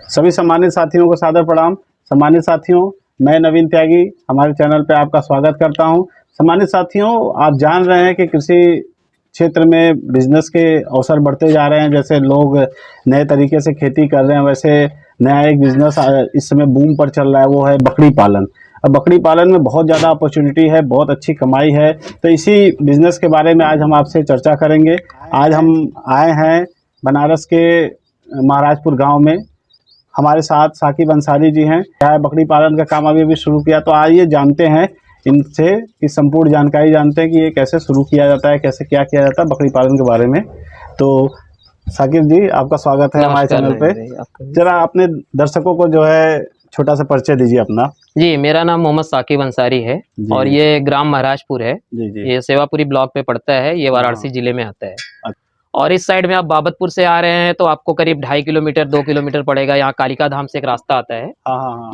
सभी सम्मानित साथियों को सादर प्रणाम। सम्मानित साथियों, मैं नवीन त्यागी हमारे चैनल पे आपका स्वागत करता हूं। सम्मानित साथियों, आप जान रहे हैं कि कृषि क्षेत्र में बिजनेस के अवसर बढ़ते जा रहे हैं। जैसे लोग नए तरीके से खेती कर रहे हैं, वैसे नया एक बिजनेस इस समय बूम पर चल रहा है, वो है बकरी पालन। अब बकरी पालन में बहुत ज़्यादा अपॉर्चुनिटी है, बहुत अच्छी कमाई है। तो इसी बिजनेस के बारे में आज हम आपसे चर्चा करेंगे। आज हम आए हैं बनारस के महाराजपुर गांव में। हमारे साथ साकिब अंसारी जी हैं। क्या है, बकरी पालन का काम अभी शुरू किया। तो आइए जानते हैं इनसे कि संपूर्ण जानकारी जानते हैं कि ये कैसे शुरू किया जाता है, कैसे क्या किया जाता है बकरी पालन के बारे में। तो साकिब जी, आपका स्वागत है हमारे चैनल पे। जरा अपने दर्शकों को जो है छोटा सा परिचय दीजिए अपना। जी, मेरा नाम मोहम्मद साकिब अंसारी है और ये ग्राम महाराजपुर है। जी। ये सेवापुरी ब्लॉक पे पड़ता है, ये वाराणसी जिले में आता है। और इस साइड में आप बाबतपुर से आ रहे हैं तो आपको करीब 2.5 किलोमीटर 2 किलोमीटर पड़ेगा। यहाँ कालिका धाम से एक रास्ता आता है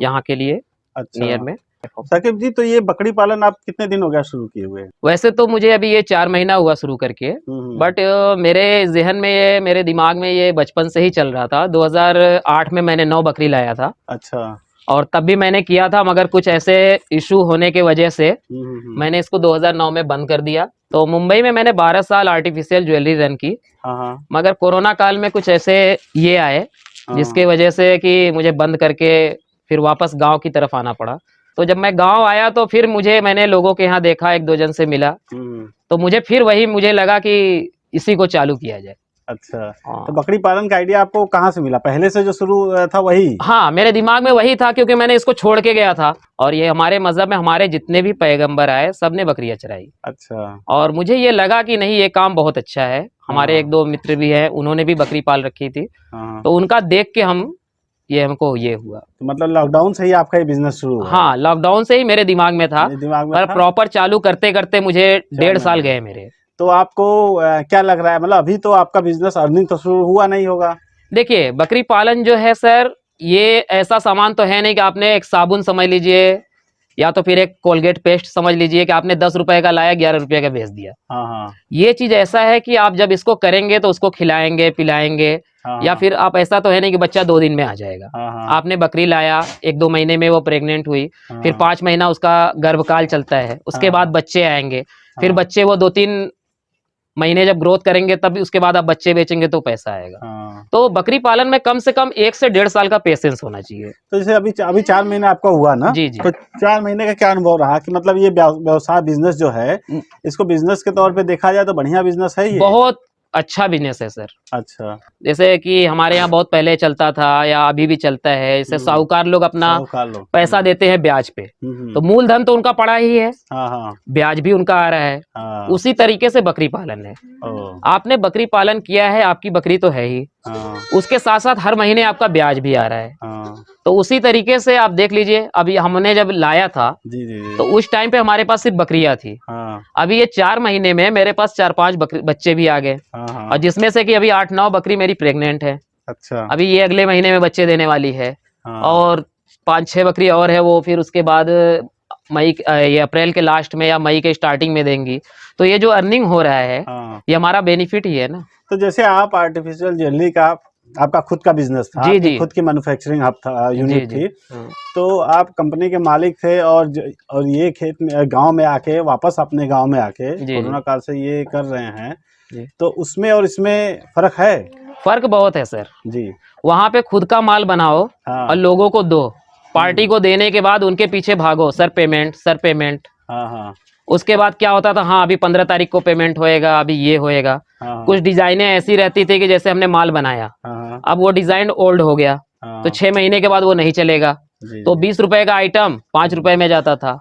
यहाँ के लिए नियर में। साकिब जी, तो ये बकरी पालन आप कितने दिन हो गया शुरू किए हुए? वैसे तो मुझे अभी ये 4 महीना हुआ शुरू करके, बट मेरे जहन में ये, मेरे दिमाग में ये बचपन से ही चल रहा था। 2008 में मैंने 9 बकरी लाया था। अच्छा। और तब भी मैंने किया था, मगर कुछ ऐसे इशू होने के वजह से मैंने इसको 2009 में बंद कर दिया। तो मुंबई में मैंने 12 साल आर्टिफिशियल ज्वेलरी रन की। मगर कोरोना काल में कुछ ऐसे ये आए जिसके वजह से कि मुझे बंद करके फिर वापस गांव की तरफ आना पड़ा। तो जब मैं गांव आया तो फिर मैंने लोगों के यहाँ देखा, 1-2 जन से मिला, तो मुझे लगा कि इसी को चालू किया जाए। अच्छा, तो बकरी पालन का आइडिया आपको कहाँ से मिला? पहले से जो शुरू था वही? हाँ, मेरे दिमाग में वही था, क्योंकि मैंने इसको छोड़ के गया था। और ये हमारे मजहब में हमारे जितने भी पैगंबर आए सबने बकरियां चराई। अच्छा। और मुझे ये लगा कि नहीं, ये काम बहुत अच्छा है। हमारे 1-2 मित्र भी हैं, उन्होंने भी बकरी पाल रखी थी। तो उनका देख के हमको ये हुआ। तो मतलब लॉकडाउन से ही आपका ये बिजनेस शुरू हुआ? हाँ, लॉकडाउन से ही मेरे दिमाग में था, पर प्रॉपर चालू करते करते मुझे 1.5 साल गए मेरे। तो आपको क्या लग रहा है, मतलब अभी तो आपका बिजनेस अर्निंग तो शुरू हुआ नहीं होगा? देखिए, बकरी पालन जो है सर, ये ऐसा सामान तो है नहीं कि आपने एक साबुन समझ लीजिए या तो फिर एक कोलगेट पेस्ट समझ लीजिए कि आपने 10 रुपए का लाया 11 रुपए का बेच दिया। ये चीज ऐसा है कि आप जब इसको करेंगे तो उसको खिलाएंगे पिलाएंगे। या फिर आप, ऐसा तो है नहीं कि बच्चा 2 दिन में आ जाएगा। आपने बकरी लाया, 1-2 महीने में वो प्रेग्नेंट हुई, फिर 5 महीना उसका गर्भकाल चलता है, उसके बाद बच्चे आएंगे, फिर बच्चे वो 2-3 महीने जब ग्रोथ करेंगे तब उसके बाद आप बच्चे बेचेंगे तो पैसा आएगा। तो बकरी पालन में कम से कम 1 से 1.5 साल का पेशेंस होना चाहिए। तो जैसे अभी 4 महीने आपका हुआ ना? जी। तो 4 महीने का क्या अनुभव रहा कि मतलब ये व्यवसाय बिजनेस जो है, इसको बिजनेस के तौर पे देखा जाए तो बढ़िया बिजनेस है ये? बहुत अच्छा बिजनेस है सर। अच्छा। जैसे कि हमारे यहाँ बहुत पहले चलता था या अभी भी चलता है, जैसे साहूकार लोग अपना पैसा देते हैं ब्याज पे, तो मूलधन तो उनका पड़ा ही है, ब्याज भी उनका आ रहा है। उसी तरीके से बकरी पालन है। आपने बकरी पालन किया है, आपकी बकरी तो है ही, उसके साथ साथ हर महीने आपका ब्याज भी आ रहा है। तो उसी तरीके से आप देख लीजिए, अभी हमने जब लाया था तो उस टाइम पे हमारे पास सिर्फ बकरियां थी। अभी ये 4 महीने में मेरे पास 4-5 बच्चे भी आ गए, और जिसमें से कि अभी 8-9 बकरी मेरी प्रेग्नेंट है। अच्छा। अभी ये अगले महीने में बच्चे देने वाली है। और 5-6 बकरी और है, वो फिर उसके बाद ये अप्रैल के लास्ट में या मई के स्टार्टिंग में देंगी। तो ये जो अर्निंग हो रहा है ये हमारा बेनिफिट ही है ना। तो जैसे आप आर्टिफिशियल ज्वेलरी का आपका खुद का बिजनेस था, जी। खुद की मैन्युफैक्चरिंग हब था, यूनिट थी, तो आप कंपनी के मालिक थे और ये खेत में गांव में आके वापस अपने गांव में आके कोरोना काल से ये कर रहे हैं, तो उसमें और इसमें फर्क है? फर्क बहुत है सर जी। वहाँ पे खुद का माल बनाओ और लोगों को दो, पार्टी को देने के बाद उनके पीछे भागो, सर पेमेंट। उसके बाद क्या होता था, हाँ अभी 15 तारीख को पेमेंट होएगा, अभी ये होएगा। कुछ डिजाइनें ऐसी रहती थी कि जैसे हमने माल बनाया, अब वो डिजाइन ओल्ड हो गया, तो 6 महीने के बाद वो नहीं चलेगा। तो 20 रुपए का आइटम 5 रुपए में जाता था।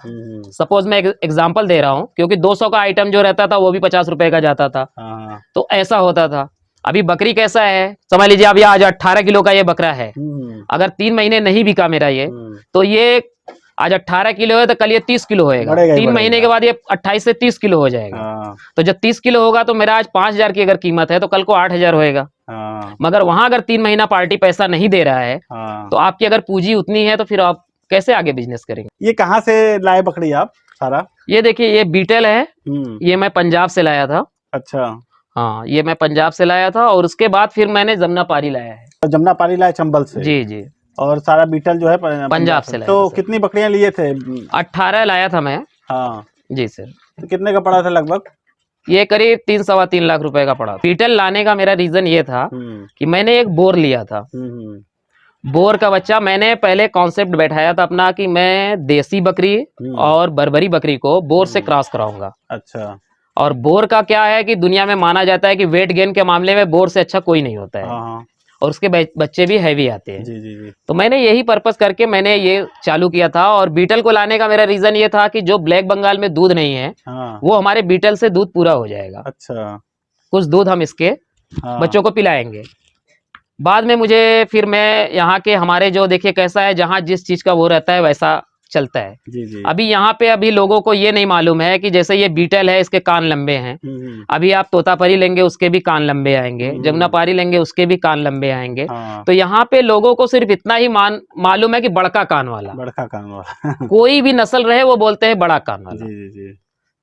सपोज मैं एग्जांपल दे रहा हूँ, क्योंकि 200 का आइटम जो रहता था वो भी 50 रुपए का जाता था। तो ऐसा होता था। अभी बकरी कैसा है, समझ लीजिए अभी आज 18 किलो का ये बकरा है, अगर 3 महीने नहीं बिका मेरा ये, तो ये आज 18 किलो है तो कल ये 30 किलो होएगा, 3 महीने के बाद ये 28 से 30 किलो हो जाएगा। तो जब 30 किलो होगा तो मेरा आज 5,000 की अगर कीमत है तो कल को 8,000 होएगा। मगर वहां अगर 3 महीना पार्टी पैसा नहीं दे रहा है तो आपकी अगर पूंजी उतनी है तो फिर आप कैसे आगे बिजनेस करेंगे। ये कहाँ से लाए बकरी आप सारा? ये देखिए, ये बीटल है, ये मैं पंजाब से लाया था। अच्छा। हाँ, ये मैं पंजाब से लाया था, और उसके बाद फिर मैंने जमुना पारी लाया है। जमुना पारी लाया चंबल से? जी। और सारा बीटल जो है पंजाब से लाया तो था कितनी बकरियां लिए थे? 18 लाया था मैं। हाँ जी सर। तो कितने का पड़ा था लगभग? ये करीब 3-3.25 लाख रुपए का पड़ा। बीटल लाने का मेरा रीजन ये था कि मैंने एक बोर लिया था। बोर का बच्चा मैंने पहले कॉन्सेप्ट बैठाया था अपना कि मैं देसी बकरी और बर्बरी बकरी को बोर से क्रॉस कराऊंगा। अच्छा। और बोर का क्या है कि दुनिया में माना जाता है कि वेट गेन के मामले में बोर से अच्छा कोई नहीं होता है। हाँ। और उसके बच्चे भी हैवी आते हैं। जी जी जी। तो मैंने यही पर्पस करके मैंने ये चालू किया था। और बीटल को लाने का मेरा रीजन ये था कि जो ब्लैक बंगाल में दूध नहीं है वो हमारे बीटल से दूध पूरा हो जाएगा। अच्छा। कुछ दूध हम इसके बच्चों को पिलाएंगे। बाद में मुझे फिर मैं यहाँ के हमारे जो देखिए कैसा है, जहाँ जिस चीज का वो रहता है वैसा चलता है। जी जी। अभी यहाँ पे अभी लोगों को ये नहीं मालूम है कि जैसे ये बीटल है इसके कान लंबे हैं। अभी आप तोतापरी लेंगे उसके भी कान लंबे आएंगे, जमुनापारी लेंगे उसके भी कान लंबे आएंगे। तो यहाँ पे लोगों को सिर्फ इतना ही मालूम है कि बड़का कान वाला कोई भी नस्ल रहे वो बोलते हैं बड़ा कान वाला। जी जी।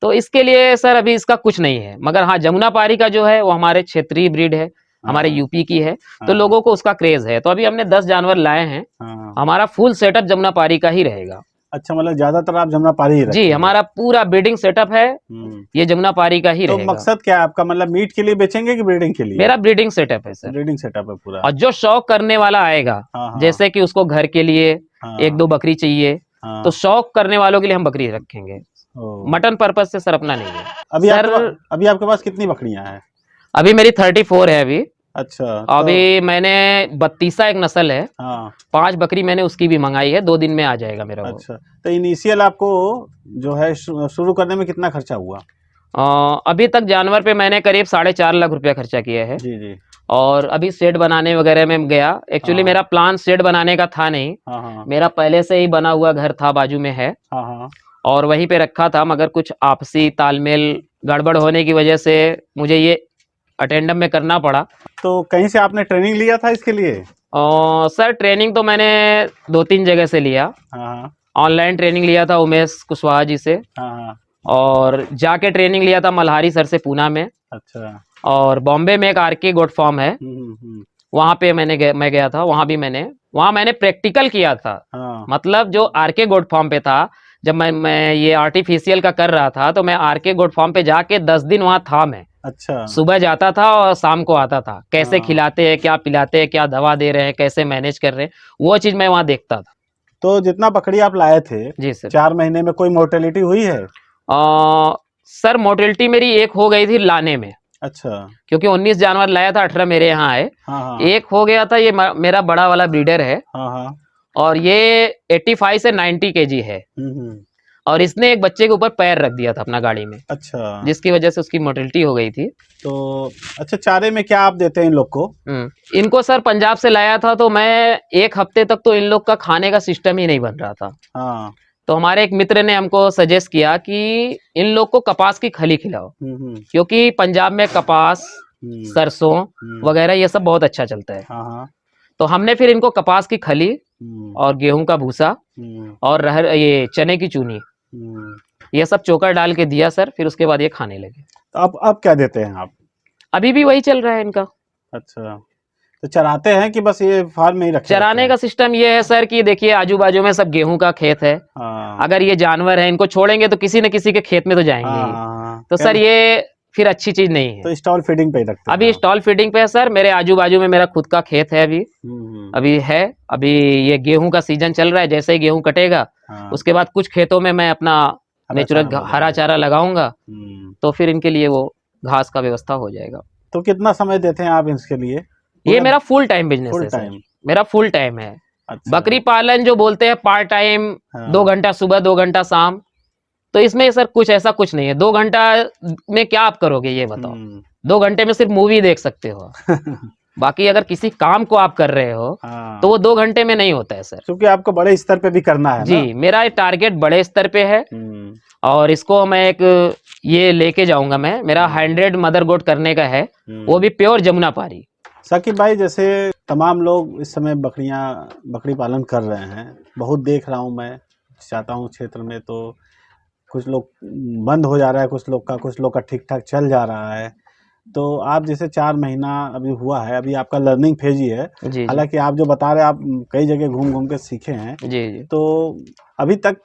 तो इसके लिए सर अभी इसका कुछ नहीं है। मगर हाँ, जमुनापारी का जो है वो हमारे क्षेत्रीय ब्रीड है, हमारे यूपी की है। तो लोगों को उसका क्रेज है। तो अभी हमने 10 जानवर लाए हैं। हमारा फुल सेटअप जमुनापारी का ही रहेगा। अच्छा, मतलब ज्यादातर आप जमुनापारी ही रखेंगे? जी, हमारा पूरा ब्रीडिंग सेटअप है ये जमुनापारी का ही तो रहेगा। मकसद क्या है आपका? मतलब मीट के लिए बेचेंगे कि ब्रीडिंग के लिए? मेरा ब्रीडिंग सेटअप है सर। ब्रीडिंग सेटअप है पूरा। और जो शौक करने वाला आएगा, जैसे कि उसको घर के लिए 1-2 बकरी चाहिए, तो शौक करने वालों के लिए हम बकरी रखेंगे। मटन पर्पज से सर अपना नहीं है। अभी आपके पास कितनी बकरियां हैं? अभी मेरी 34 है अभी। अच्छा। अभी मैंने 32 एक नस्ल है। 5 बकरी मैंने उसकी भी मंगाई है, 2 दिन में आ जाएगा मेरा। अच्छा। तो इनिशियल आपको जो है शुरू करने में कितना खर्चा हुआ? अभी तक जानवर पे मैंने करीब 4.5 लाख रुपया खर्चा किया है। जी जी। और अभी शेड बनाने वगैरह में गया। एक्चुअली मेरा प्लान शेड बनाने का था नहीं। मेरा पहले से ही बना हुआ घर था, बाजू में है। और वहीं पे रखा था, मगर कुछ आपसी तालमेल गड़बड़ होने की वजह से मुझे ये अटेंडम में करना पड़ा। तो कहीं से आपने ट्रेनिंग लिया था इसके लिए? सर ट्रेनिंग तो मैंने 2-3 जगह से लिया। ऑनलाइन ट्रेनिंग लिया था उमेश कुशवाहा जी से। और जाके ट्रेनिंग लिया था मल्हारी सर से पूना में। अच्छा। और बॉम्बे में एक आरके गोट फार्म है, वहां पे मैं गया था। वहां मैंने प्रैक्टिकल किया था। मतलब जो आरके गोट फार्म पे था, जब मैं ये आर्टिफिशियल का कर रहा था, तो मैं आरके गोट फार्म पे जाके 10 दिन वहां था मैं। अच्छा। सुबह जाता था और शाम को आता था। कैसे खिलाते हैं, क्या पिलाते हैं, क्या दवा दे रहे हैं, कैसे मैनेज कर रहे हैं, वो चीज मैं वहां देखता था। तो जितना बकरी आप लाए थे जी सर, 4 महीने में कोई मोर्टेलिटी हुई है? सर मोर्टेलिटी मेरी एक हो गई थी लाने में। अच्छा। क्योंकि 19 जानवर लाया था, 18 मेरे यहाँ आए। एक हो गया था, ये मेरा बड़ा वाला ब्रीडर है। और ये 85 से 90 kg है। और इसने एक बच्चे के ऊपर पैर रख दिया था अपना गाड़ी में। अच्छा। जिसकी वजह से उसकी मोर्टेलिटी हो गई थी। तो अच्छा, चारे में क्या आप देते हैं इन लोग को? इनको सर पंजाब से लाया था, तो मैं 1 हफ्ते तक तो इन लोग का खाने का सिस्टम ही नहीं बन रहा था। तो हमारे एक मित्र ने हमको सजेस्ट किया कि इन लोग को कपास की खली खिलाओ, क्योंकि पंजाब में कपास, सरसों वगैरह ये सब बहुत अच्छा चलता है। तो हमने फिर इनको कपास की खली और गेहूं का भूसा और ये चने की चूनी, ये सब चोकर डाल के दिया सर। फिर उसके बाद ये खाने लगे। तो अब क्या देते हैं आप? अभी भी वही चल रहा है इनका। अच्छा। तो चराते हैं कि बस ये फार्म में ही रखे? चराने का सिस्टम ये है सर कि देखिए आजू बाजू में सब गेहूं का खेत है। अगर ये जानवर है, इनको छोड़ेंगे तो किसी न किसी के खेत में तो जाएंगे ही। तो सर ये फिर अच्छी चीज नहीं है। तो स्टॉल फीडिंग पे ही रखते हैं? अभी स्टॉल फीडिंग पे है सर। मेरे आजू बाजू में मेरा खुद का खेत है अभी ये गेहूं का सीजन चल रहा है। जैसे ही गेहूं कटेगा उसके बाद कुछ खेतों में मैं अपना नेचुरल हरा चारा लगाऊंगा, तो फिर इनके लिए वो घास का व्यवस्था हो जाएगा। तो कितना समय देते हैं आप इसके लिए? ये मेरा फुल टाइम बिजनेस है सर। मेरा फुल टाइम है। अच्छा। बकरी पालन जो बोलते हैं पार्ट टाइम, 2 घंटा सुबह 2 घंटा शाम, तो इसमें सर कुछ ऐसा कुछ नहीं है। 2 घंटा में क्या आप करोगे ये बताओ? 2 घंटे में सिर्फ मूवी देख सकते हो। बाकी अगर किसी काम को आप कर रहे हो तो वो 2 घंटे में नहीं होता है सर, क्योंकि आपको बड़े स्तर पे भी करना है। जी, मेरा टारगेट बड़े स्तर पे है। और इसको मैं एक ये लेके जाऊंगा मैं। मेरा 100 मदर गोट करने का है, वो भी प्योर जमुनापारी। साकिब भाई, जैसे तमाम लोग इस समय बकरी पालन कर रहे हैं, बहुत देख रहा हूं मैं, चाहता हूं क्षेत्र में। तो कुछ लोग बंद हो जा रहा है, कुछ लोग का ठीक ठाक चल जा रहा है। तो आप जैसे 4 महीना अभी हुआ है, अभी आपका लर्निंग फेज ही है। जी हालांकि आप जो बता रहे हैं आप कई जगह घूम घूम के सीखे हैं, जी जी। तो अभी तक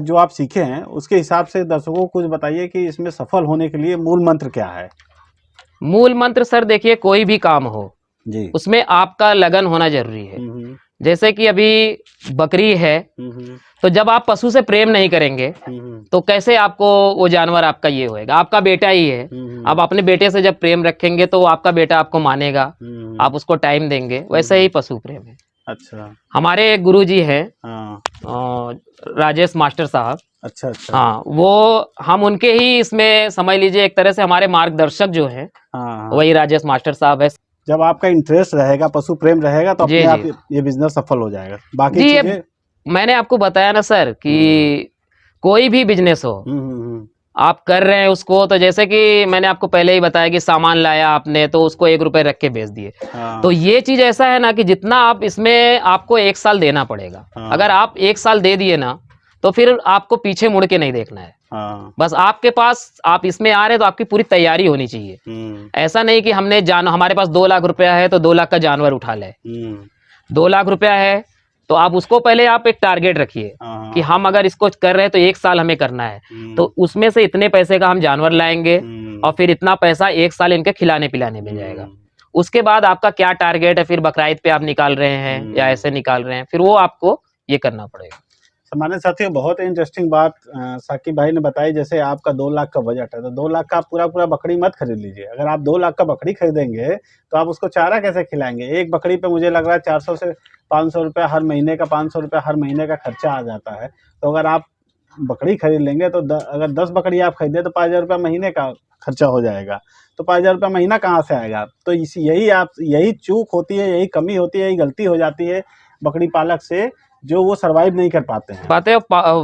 जो आप सीखे हैं उसके हिसाब से दर्शकों को कुछ बताइए कि इसमें सफल होने के लिए मूल मंत्र क्या है? मूल मंत्र सर देखिए, कोई भी काम हो जी। उसमें आपका लगन होना जरूरी है। जैसे कि अभी बकरी है, तो जब आप पशु से प्रेम नहीं करेंगे तो कैसे आपको वो जानवर आपका ये होएगा? आपका बेटा ही है, आप अपने बेटे से जब प्रेम रखेंगे तो आपका बेटा आपको मानेगा, आप उसको टाइम देंगे। वैसे ही पशु प्रेम है। अच्छा। हमारे एक गुरु जी हैं, हाँ। राजेश मास्टर साहब। अच्छा अच्छा। हाँ, वो हम उनके ही इसमें समझ लीजिए एक तरह से हमारे मार्गदर्शक जो हैं, हाँ। वही राजेश मास्टर साहब है। जब आपका इंटरेस्ट रहेगा, पशु प्रेम रहेगा, तो जी अपने आप जी ये बिजनेस सफल हो जाएगा। बाकी जी। ये चीजें मैंने आपको बताया ना सर कि कोई भी बिजनेस हो आप कर रहे हैं उसको, तो जैसे कि मैंने आपको पहले ही बताया कि सामान लाया आपने तो उसको 1 रुपए रख के बेच दिए। हाँ। तो ये चीज ऐसा है ना कि जितना आप इसमें आपको 1 साल देना पड़ेगा। हाँ। अगर आप 1 साल दे दिए ना तो फिर आपको पीछे मुड़ के नहीं देखना है। हाँ। बस आपके पास आप इसमें आ रहे हैं तो आपकी पूरी तैयारी होनी चाहिए। ऐसा नहीं कि हमने हमारे पास 2 लाख रुपया है तो 2 लाख का जानवर उठा ले। 2 लाख रुपया है तो आप उसको पहले आप एक टारगेट रखिए कि हम अगर इसको कर रहे हैं तो 1 साल हमें करना है, तो उसमें से इतने पैसे का हम जानवर लाएंगे और फिर इतना पैसा 1 साल इनके खिलाने पिलाने में जाएगा। उसके बाद आपका क्या टारगेट है, फिर बकरीद पे आप निकाल रहे हैं या ऐसे निकाल रहे हैं, फिर वो आपको ये करना पड़ेगा। हमारे साथियों, बहुत इंटरेस्टिंग बात साकिब भाई ने बताई। जैसे आपका 2 लाख का बजट है, तो 2 लाख का आप पूरा बकरी मत खरीद लीजिए। अगर आप 2 लाख का बकरी खरीदेंगे तो आप उसको चारा कैसे खिलाएंगे? एक बकरी पे मुझे लग रहा है 400 से 500 रुपया हर महीने का, 500 रुपया हर महीने का खर्चा आ जाता है। तो अगर आप बकरी खरीद लेंगे तो अगर 10 बकरी आप खरीदे तो 5,000 रुपया महीने का खर्चा हो जाएगा। तो 5,000 रुपया महीना कहाँ से आएगा? तो यही चूक होती है, यही कमी होती है, यही गलती हो जाती है बकरी पालक से, जो वो सर्वाइव नहीं कर पाते हैं।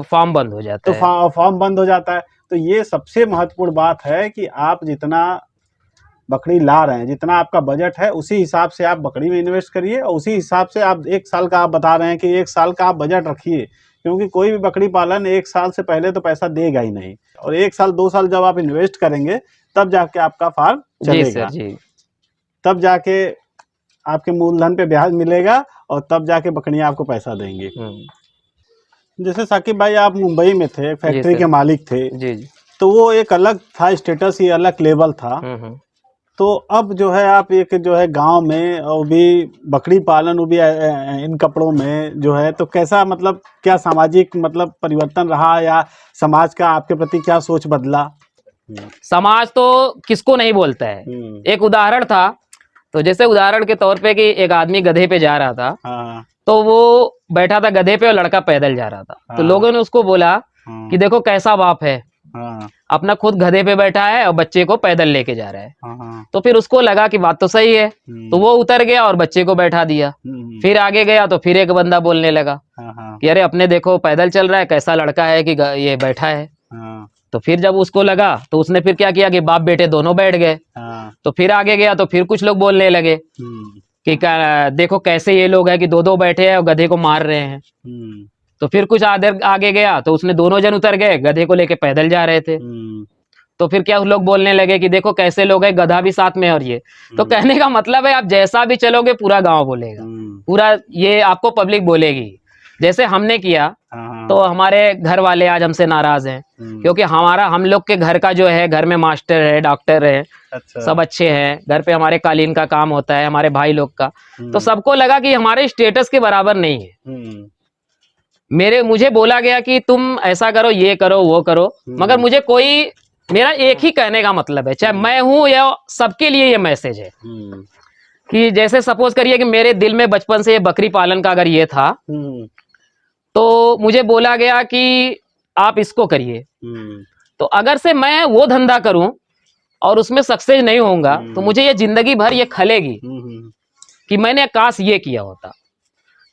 फार्म बंद हो जाता तो है। फार्म बंद हो जाता है। तो ये सबसे महत्वपूर्ण बात है कि आप जितना बकरी ला रहे हैं, जितना आपका बजट है, उसी हिसाब से आप बकरी में इन्वेस्ट करिए और उसी हिसाब से आप 1 साल का आप बता रहे हैं कि 1 साल का आप बजट रखिए, क्योंकि कोई भी बकरी पालन 1 साल से पहले तो पैसा देगा ही नहीं। और 1 साल 2 साल जब आप इन्वेस्ट करेंगे तब जाके आपका फार्म जी चलेगा। सर जी। तब जाके आपके मूलधन पे ब्याज मिलेगा और तब जाके बकरियां आपको पैसा देंगी। जैसे साकिब भाई, आप मुंबई में थे, फैक्ट्री के मालिक थे। जी जी। तो वो एक अलग था स्टेटस, ये अलग लेवल था। तो अब जो है आप एक जो है गांव में, और भी बकरी पालन, वो भी इन कपड़ों में जो है, तो कैसा मतलब क्या सामाजिक मतलब परिवर्तन रहा, या समाज का आपके प्रति क्या सोच बदला? समाज तो किसको नहीं बोलता है। एक उदाहरण था, तो जैसे उदाहरण के तौर पे कि एक आदमी गधे पे जा रहा था। हाँ। तो वो बैठा था गधे पे और लड़का पैदल जा रहा था। तो लोगों ने उसको बोला कि देखो कैसा बाप है, अपना खुद गधे पे बैठा है और बच्चे को पैदल लेके जा रहा है। तो फिर उसको लगा कि बात तो सही है, तो वो उतर गया और बच्चे को बैठा दिया। फिर आगे गया तो फिर एक बंदा बोलने लगा कि अरे अपने देखो पैदल चल रहा है, कैसा लड़का है कि ये बैठा है। तो फिर जब उसको लगा तो उसने फिर क्या किया कि बाप बेटे दोनों बैठ गए। तो फिर आगे गया तो फिर कुछ लोग बोलने लगे कि देखो कैसे ये लोग हैं कि दो बैठे हैं और गधे को मार रहे हैं। तो फिर कुछ आगे गया तो उसने दोनों जन उतर गए, गधे को लेके पैदल जा रहे थे। तो फिर क्या लोग बोलने लगे कि देखो कैसे लोग हैं, गधा भी साथ में और ये। तो कहने का मतलब है आप जैसा भी चलोगे पूरा गांव बोलेगा, पूरा ये आपको पब्लिक बोलेगी। जैसे हमने किया तो हमारे घर वाले आज हमसे नाराज हैं, क्योंकि हम लोग के घर का जो है, घर में मास्टर है, डॉक्टर है, सब अच्छे हैं। घर पे हमारे कालीन का काम होता है, हमारे भाई लोग का। तो सबको लगा कि हमारे स्टेटस के बराबर नहीं है। मुझे बोला गया कि तुम ऐसा करो, ये करो, वो करो, मगर मुझे मेरा एक ही कहने का मतलब है, चाहे मैं हूं या सबके लिए ये मैसेज है कि जैसे सपोज करिए कि मेरे दिल में बचपन से ये बकरी पालन का अगर ये था, तो मुझे बोला गया कि आप इसको करिए। तो अगर से मैं वो धंधा करूं और उसमें सक्सेस नहीं होऊंगा तो मुझे ये जिंदगी भर ये खलेगी कि मैंने काश ये किया होता।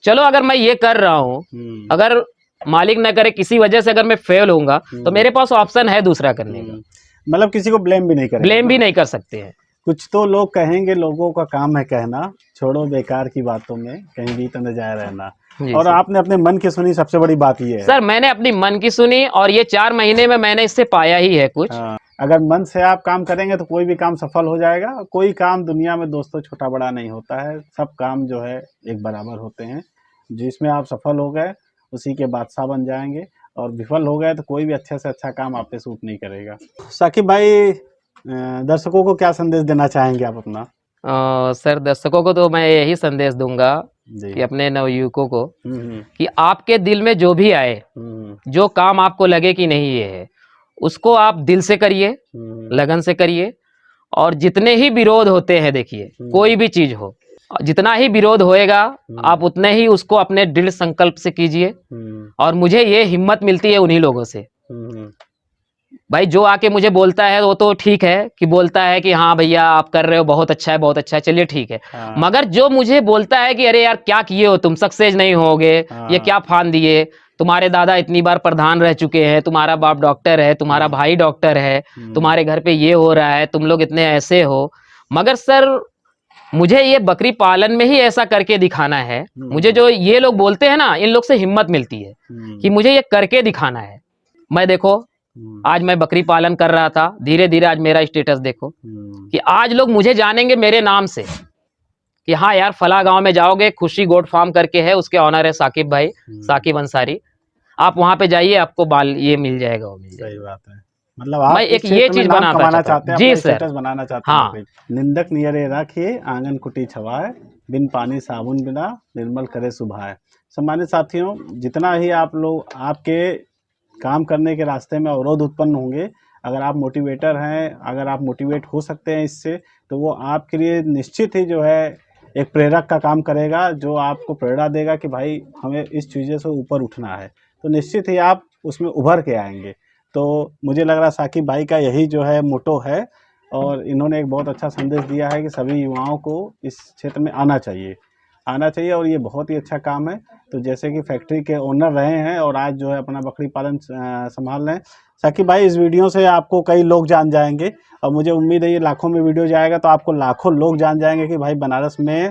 चलो अगर मैं ये कर रहा हूं, अगर मालिक न करे किसी वजह से अगर मैं फेल होऊंगा तो मेरे पास ऑप्शन है दूसरा करने का। मतलब किसी को ब्लेम भी नहीं कर सकते हैं। कुछ तो लोग कहेंगे, लोगों का काम है कहना, छोड़ो बेकार की बातों में कहीं भी तो न जाए रहना। और आपने अपने मन की सुनी, सबसे बड़ी बात ये है। सर मैंने अपनी मन की सुनी और ये 4 महीने में मैंने इससे पाया ही है कुछ। अगर मन से आप काम करेंगे तो कोई भी काम सफल हो जाएगा। कोई काम दुनिया में दोस्तों छोटा बड़ा नहीं होता है, सब काम जो है एक बराबर होते हैं। जिसमें आप सफल हो गए उसी के बादशाह बन जाएंगे, और विफल हो गए तो कोई भी अच्छे से अच्छा काम आप पे सूट नहीं करेगा। साकिब भाई, दर्शकों को क्या संदेश देना चाहेंगे आप अपना? सर दर्शकों को तो मैं यही संदेश दूंगा कि अपने नवयुवकों को कि आपके दिल में जो भी आए, जो काम आपको लगे कि नहीं ये है, उसको आप दिल से करिए, लगन से करिए। और जितने ही विरोध होते हैं, देखिए कोई भी चीज हो, जितना ही विरोध होएगा आप उतने ही उसको अपने दृढ़ संकल्प से कीजिए। और मुझे ये हिम्मत मिलती है उन्हीं लोगों से। भाई जो आके मुझे बोलता है वो तो ठीक है कि बोलता है कि हाँ भैया आप कर रहे हो, बहुत अच्छा है, बहुत अच्छा है, चलिए ठीक है। मगर जो मुझे बोलता है कि अरे यार क्या किए हो तुम, सक्सेस नहीं होगे, ये क्या फान दिए, तुम्हारे दादा इतनी बार प्रधान रह चुके हैं, तुम्हारा बाप डॉक्टर है, तुम्हारा भाई डॉक्टर है, तुम्हारे घर पे ये हो रहा है, तुम लोग इतने ऐसे हो। मगर सर मुझे ये बकरी पालन में ही ऐसा करके दिखाना है। मुझे जो ये लोग बोलते हैं ना, इन लोग से हिम्मत मिलती है कि मुझे ये करके दिखाना है। मैं देखो आज मैं बकरी पालन कर रहा था, धीरे धीरे आज मेरा स्टेटस देखो कि आज लोग मुझे जानेंगे मेरे नाम से कि हाँ यार फला गांव में जाओगे, खुशी गोट फार्म करके है, उसके ऑनर है साकिब भाई, साकिब अंसारी। आप वहां पे जाइए, आपको बाल ये मिल जाएगा, वो मिल जाएगा। सही बात है। मतलब आप मैं एक ये चीज बनाना चाहते हैं, जी सर, बनाना चाहते हैं। हाँ। निंदक नियरे राखिए आंगन कुटी छवाए, बिन पानी साबुन बिना निर्मल करे सुभाए। सम्मानित साथियों, जितना ही आप लोग आपके काम करने के रास्ते में अवरोध उत्पन्न होंगे, अगर आप मोटिवेटर हैं, अगर आप मोटिवेट हो सकते हैं इससे, तो वो आपके लिए निश्चित ही जो है एक प्रेरक का काम करेगा, जो आपको प्रेरणा देगा कि भाई हमें इस चीज़ों से ऊपर उठना है। तो निश्चित ही आप उसमें उभर के आएंगे। तो मुझे लग रहा साकिब भाई का यही जो है मोटो है, और इन्होंने एक बहुत अच्छा संदेश दिया है कि सभी युवाओं को इस क्षेत्र में आना चाहिए, और ये बहुत ही अच्छा काम है। तो जैसे कि फैक्ट्री के ओनर रहे हैं और आज जो है अपना बकरी पालन संभाल रहे हैं, साकिब भाई इस वीडियो से आपको कई लोग जान जाएंगे, और मुझे उम्मीद है ये लाखों में वीडियो जाएगा तो आपको लाखों लोग जान जाएंगे कि भाई बनारस में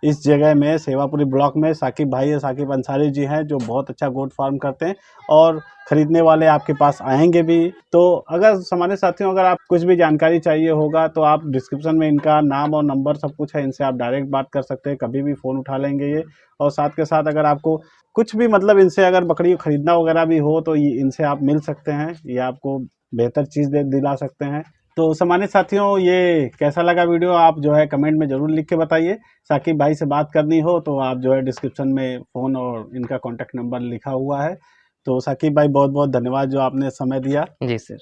इस जगह में सेवापुरी ब्लॉक में साकिब भाई है, साकिब अंसारी जी हैं, जो बहुत अच्छा गोट फार्म करते हैं, और ख़रीदने वाले आपके पास आएंगे भी। तो अगर हमारे साथियों, अगर आप कुछ भी जानकारी चाहिए होगा तो आप डिस्क्रिप्शन में इनका नाम और नंबर सब कुछ है, इनसे आप डायरेक्ट बात कर सकते हैं, कभी भी फ़ोन उठा लेंगे ये। और साथ के साथ अगर आपको कुछ भी मतलब इनसे अगर बकरी खरीदना वगैरह भी हो तो ये इनसे आप मिल सकते हैं, ये आपको बेहतर चीज़ दिला सकते हैं। तो सम्मानित साथियों, ये कैसा लगा वीडियो आप जो है कमेंट में ज़रूर लिख के बताइए। साकिब भाई से बात करनी हो तो आप जो है डिस्क्रिप्शन में फ़ोन और इनका कॉन्टैक्ट नंबर लिखा हुआ है। तो साकिब भाई बहुत बहुत धन्यवाद जो आपने समय दिया। जी सर।